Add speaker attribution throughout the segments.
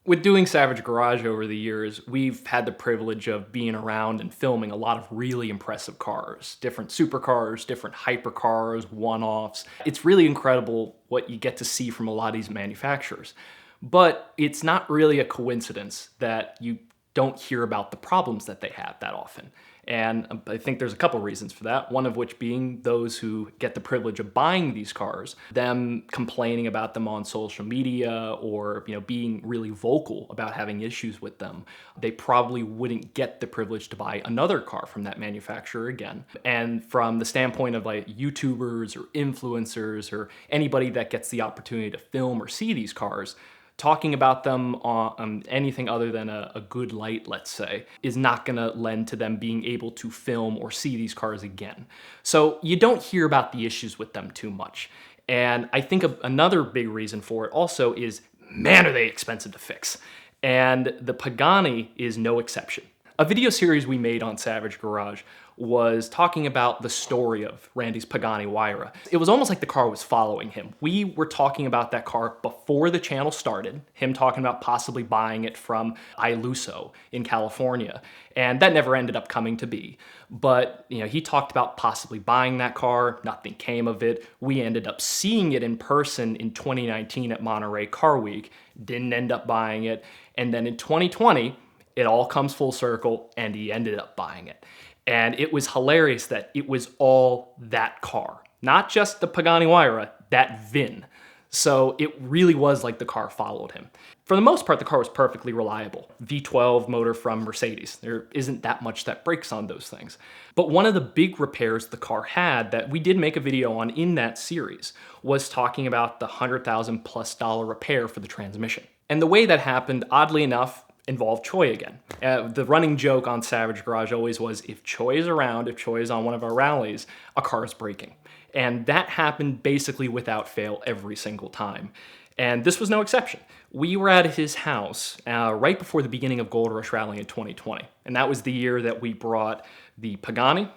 Speaker 1: With doing Savage Garage over the years, we've had the privilege of being around and filming a lot of really impressive cars. Different supercars, different hypercars, one-offs. It's really incredible what you get to see from a lot of these manufacturers. But it's not really a coincidence that you don't hear about the problems that they have that often. And I think there's a couple reasons for that, one of which being those who get the privilege of buying these cars, them complaining about them on social media or being really vocal about having issues with them. They probably wouldn't get the privilege to buy another car from that manufacturer again. And from the standpoint of like YouTubers or influencers or anybody that gets the opportunity to film or see these cars, talking about them on anything other than a good light, let's say, is not gonna lend to them being able to film or see these cars again. So you don't hear about the issues with them too much. And I think another big reason for it also is, man, are they expensive to fix. And the Pagani is no exception. A video series we made on Savage Garage was talking about the story of Randy's Pagani Huayra. It was almost like the car was following him. We were talking about that car before the channel started, him talking about possibly buying it from Iluso in California, and that never ended up coming to be. But he talked about possibly buying that car, nothing came of it. We ended up seeing it in person in 2019 at Monterey Car Week, didn't end up buying it, and then in 2020, it all comes full circle and he ended up buying it. And it was hilarious that it was all that car, not just the Pagani Huayra, that VIN. So it really was like the car followed him. For the most part, the car was perfectly reliable. V12 motor from Mercedes. There isn't that much that breaks on those things. But one of the big repairs the car had that we did make a video on in that series was talking about the $100,000+ repair for the transmission. And the way that happened, oddly enough, involved Choi again. The running joke on Savage Garage always was, if Choi is around, if Choi is on one of our rallies, a car is breaking. And that happened basically without fail every single time. And this was no exception. We were at his house right before the beginning of Gold Rush Rally in 2020. And that was the year that we brought the Pagani,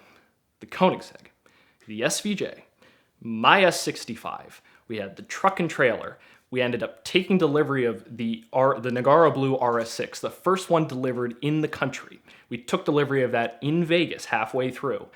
Speaker 1: the Koenigsegg, the SVJ, my S65. We had the truck and trailer. We ended up taking delivery of the Nagara Blue RS6, the first one delivered in the country. We took delivery of that in Vegas halfway through.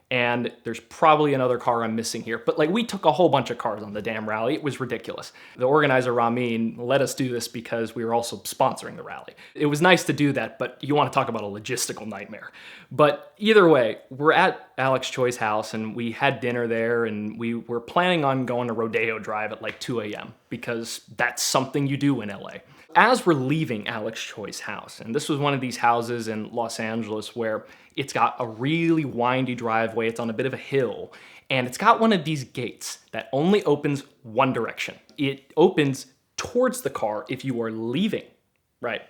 Speaker 1: And there's probably another car I'm missing here, but we took a whole bunch of cars on the damn rally. It was ridiculous. The organizer, Ramin, let us do this because we were also sponsoring the rally. It was nice to do that, but you want to talk about a logistical nightmare. But either way, we're at Alex Choi's house and we had dinner there and we were planning on going to Rodeo Drive at 2 a.m. because that's something you do in LA. As we're leaving Alex Choi's house, and this was one of these houses in Los Angeles where it's got a really windy driveway, it's on a bit of a hill, and it's got one of these gates that only opens one direction. It opens towards the car if you are leaving, right?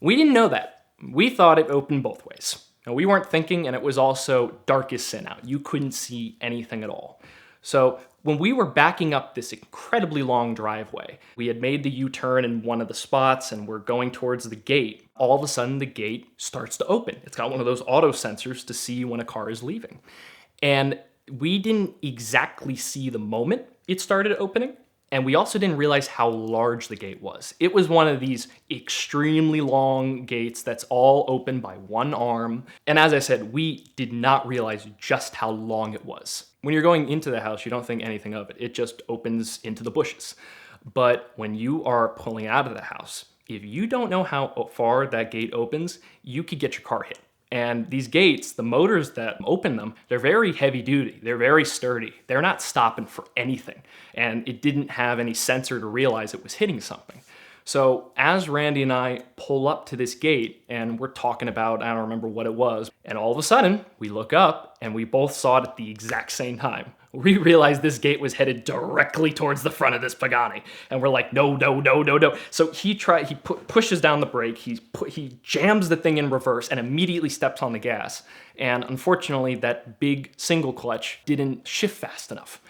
Speaker 1: We didn't know that. We thought it opened both ways. Now, we weren't thinking, and it was also dark as sin out. You couldn't see anything at all. So when we were backing up this incredibly long driveway, we had made the U-turn in one of the spots and we're going towards the gate. All of a sudden, the gate starts to open. It's got one of those auto sensors to see when a car is leaving. And we didn't exactly see the moment it started opening. And we also didn't realize how large the gate was. It was one of these extremely long gates that's all open by one arm. And as I said, we did not realize just how long it was. When you're going into the house, you don't think anything of it. It just opens into the bushes. But when you are pulling out of the house, if you don't know how far that gate opens, you could get your car hit. And these gates, the motors that open them, they're very heavy duty. They're very sturdy. They're not stopping for anything. And it didn't have any sensor to realize it was hitting something. So as Randy and I pull up to this gate and we're talking about, I don't remember what it was, and all of a sudden we look up and we both saw it at the exact same time. We realized this gate was headed directly towards the front of this Pagani. And we're like, no, no, no, no, no. So he pushes down the brake, he jams the thing in reverse and immediately steps on the gas. And unfortunately, that big single clutch didn't shift fast enough.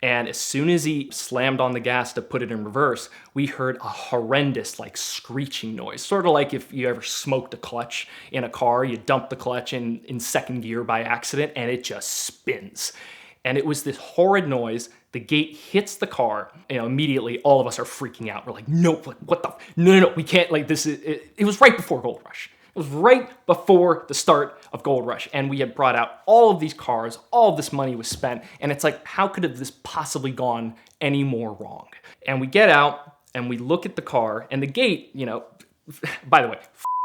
Speaker 1: And as soon as he slammed on the gas to put it in reverse, we heard a horrendous screeching noise. Sort of like if you ever smoked a clutch in a car, you dump the clutch in second gear by accident and it just spins. And it was this horrid noise The gate hits the car, immediately all of us are freaking out. We're like, no, what the, no, we can't, like this is, it was right before Gold Rush. It was right before the start of Gold Rush, and we had brought out all of these cars, all of this money was spent, and it's like, how could have this possibly gone any more wrong? And we get out, and we look at the car, and the gate, by the way,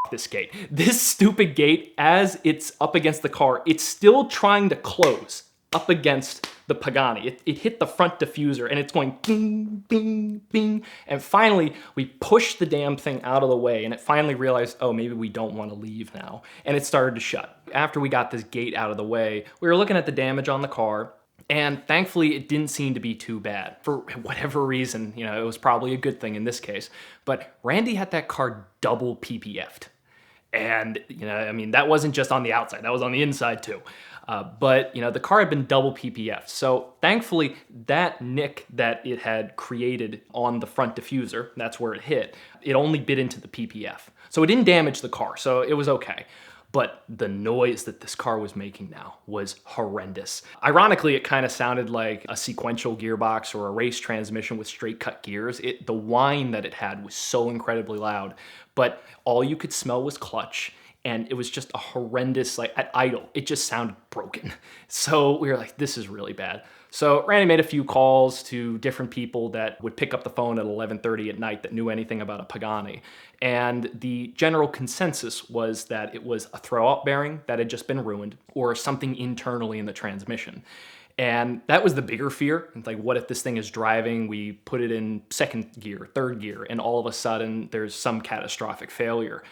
Speaker 1: this gate. This stupid gate, as it's up against the car, it's still trying to close up against the Pagani. It hit the front diffuser and it's going bing, bing, bing. And finally, we pushed the damn thing out of the way and it finally realized, oh, maybe we don't want to leave now. And it started to shut. After we got this gate out of the way, we were looking at the damage on the car. And thankfully, it didn't seem to be too bad. For whatever reason, it was probably a good thing in this case. But Randy had that car double PPF'd. And, that wasn't just on the outside, that was on the inside too. But the car had been double PPF'd. So thankfully, that nick that it had created on the front diffuser, that's where it hit, it only bit into the PPF. So it didn't damage the car, so it was okay. But the noise that this car was making now was horrendous. Ironically, it kind of sounded like a sequential gearbox or a race transmission with straight cut gears. The whine that it had was so incredibly loud, but all you could smell was clutch. And it was just a horrendous, like at idle, it just sounded broken. So we were like, this is really bad. So Randy made a few calls to different people that would pick up the phone at 11:30 at night that knew anything about a Pagani. And the general consensus was that it was a throw-out bearing that had just been ruined or something internally in the transmission. And that was the bigger fear. It's like, what if this thing is driving, we put it in second gear, third gear, and all of a sudden there's some catastrophic failure.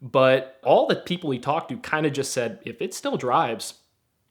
Speaker 1: But all the people he talked to kind of just said, if it still drives,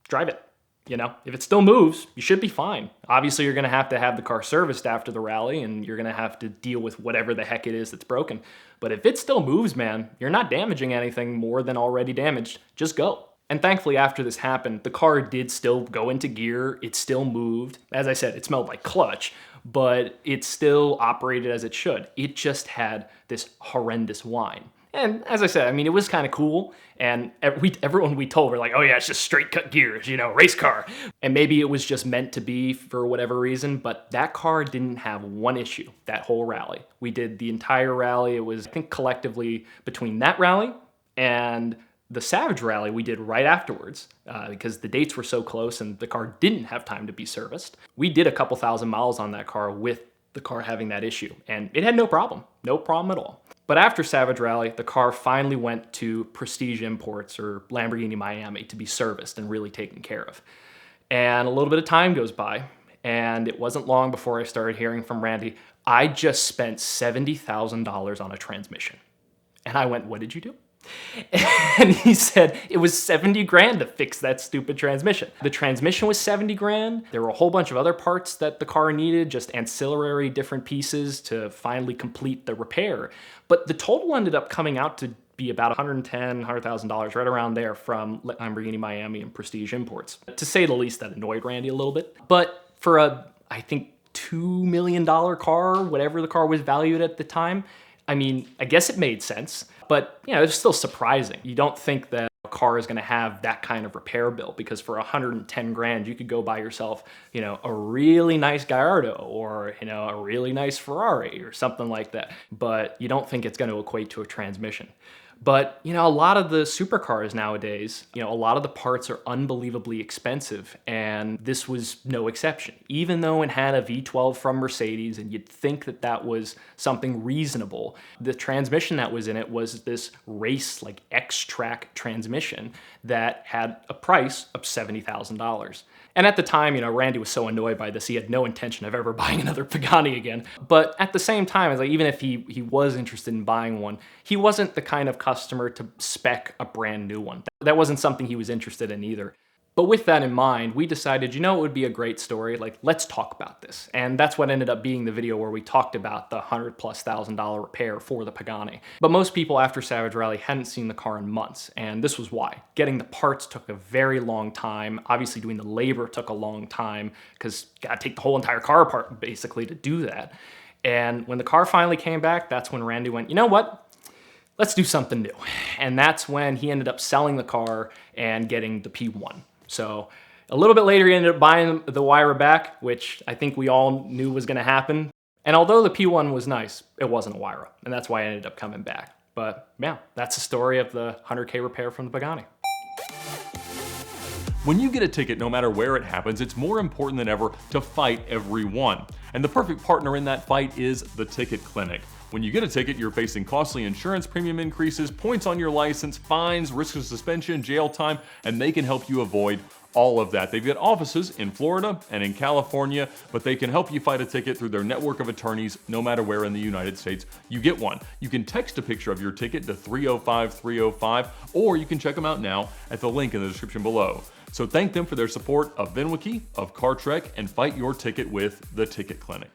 Speaker 1: drive it. If it still moves, you should be fine. Obviously, you're going to have the car serviced after the rally, and you're going to have to deal with whatever the heck it is that's broken. But if it still moves, man, you're not damaging anything more than already damaged. Just go. And thankfully, after this happened, the car did still go into gear. It still moved. As I said, it smelled like clutch, but it still operated as it should. It just had this horrendous whine. And as I said, it was kind of cool. And everyone we told were like, oh yeah, it's just straight cut gears, race car. And maybe it was just meant to be for whatever reason, but that car didn't have one issue that whole rally. We did the entire rally. It was, I think, collectively between that rally and the Savage rally we did right afterwards, because the dates were so close and the car didn't have time to be serviced. We did a couple thousand miles on that car with the car having that issue, and it had no problem at all. But after Savage Rally, the car finally went to Prestige Imports or Lamborghini Miami to be serviced and really taken care of. And a little bit of time goes by, and it wasn't long before I started hearing from Randy, I just spent $70,000 on a transmission. And I went, what did you do? And he said it was 70 grand to fix that stupid transmission. The transmission was 70 grand. There were a whole bunch of other parts that the car needed, just ancillary different pieces to finally complete the repair. But the total ended up coming out to be about $110,000 right around there from Lamborghini Miami and Prestige Imports. To say the least, that annoyed Randy a little bit. But for I think, $2 million car, whatever the car was valued at the time, I guess it made sense. But, it's still surprising. You don't think that a car is going to have that kind of repair bill, because for 110 grand, you could go buy yourself, a really nice Gallardo or, a really nice Ferrari or something like that. But you don't think it's going to equate to a transmission. But, a lot of the supercars nowadays, a lot of the parts are unbelievably expensive, and this was no exception. Even though it had a V12 from Mercedes, and you'd think that that was something reasonable, the transmission that was in it was this race, like X-Track transmission that had a price of $70,000. And at the time, Randy was so annoyed by this, he had no intention of ever buying another Pagani again. But at the same time, it's like, even if he was interested in buying one, he wasn't the kind of customer to spec a brand new one. That wasn't something he was interested in either. But with that in mind, we decided, it would be a great story, like, let's talk about this. And that's what ended up being the video where we talked about the $100,000+ repair for the Pagani. But most people after Savage Rally hadn't seen the car in months, and this was why. Getting the parts took a very long time. Obviously, doing the labor took a long time, because you gotta take the whole entire car apart, basically, to do that. And when the car finally came back, that's when Randy went, you know what? Let's do something new. And that's when he ended up selling the car and getting the P1. So A little bit later, he ended up buying the Huayra back, which I think we all knew was gonna happen. And although the P1 was nice, it wasn't a Huayra, and that's why I ended up coming back. But yeah, that's the story of the 100K repair from the Pagani.
Speaker 2: When you get a ticket, no matter where it happens, it's more important than ever to fight every one. And the perfect partner in that fight is the Ticket Clinic. When you get a ticket, you're facing costly insurance premium increases, points on your license, fines, risk of suspension, jail time, and they can help you avoid all of that. They've got offices in Florida and in California, but they can help you fight a ticket through their network of attorneys no matter where in the United States you get one. You can text a picture of your ticket to 305-305, or you can check them out now at the link in the description below. So thank them for their support of VINwiki, of CarTrek, and fight your ticket with the Ticket Clinic.